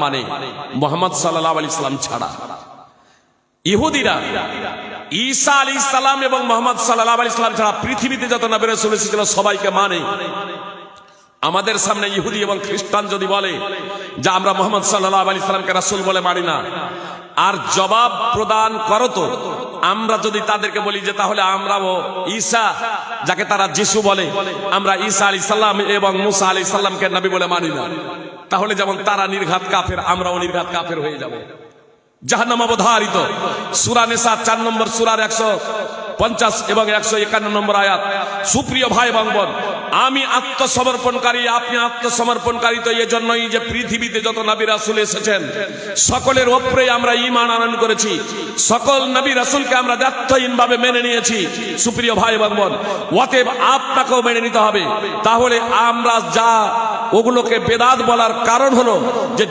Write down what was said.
মানে মুহাম্মদ সাল্লাল্লাহু আলাইহি সাল্লাম ছাড়া। ইহুদিরা ঈসা আলাইহিস সালাম এবং মুহাম্মদ সাল্লাল্লাহু আলাইহি সাল্লাম ছাড়া পৃথিবীতে যত নবী রাসূল এসেছিল সবাইকে মানে। আমাদের সামনে ইহুদি এবং খ্রিস্টান যদি বলে যে আমরা মুহাম্মদ সাল্লাল্লাহু আলাইহি সাল্লামকে রাসূল বলে মানি না, আর জবাব প্রদান করো তো আমরা যদি তাদেরকে বলি যে তাহলে আমরাও ঈসা, যাকে তারা যিশু বলে, আমরা ঈসা আলাইহিস সালাম এবং মুসা আলাইহিস সালামকে নবী বলে মানি না, তাহলে যেমন তারা নির্ঘাত কাফের, আমরাও নির্ঘাত কাফের হয়ে যাব, জাহান্নাম অবধারিত। সূরা নিসা 4 নম্বর সূরার 150 এবং 151 নম্বর আয়াত। সুপ্রিয় ভাই এবং বোন, আমি আত্মসমর্পণকারী, আপনি আত্মসমর্পণকারী তো এজন্যই যে পৃথিবীতে যত নবী রাসূল এসেছেন সকলের উপরে আমরা ঈমান আনয়ন করেছি, সকল নবী রাসূলকে আমরা দায়িত্বহীনভাবে মেনে নিয়েছি। সুপ্রিয় ভাই এবং বোন, অতএব আপনাকেও মেনে নিতে হবে। তাহলে আমরা যা ওগুলোকে বেদাত বলার কারণ হলো যে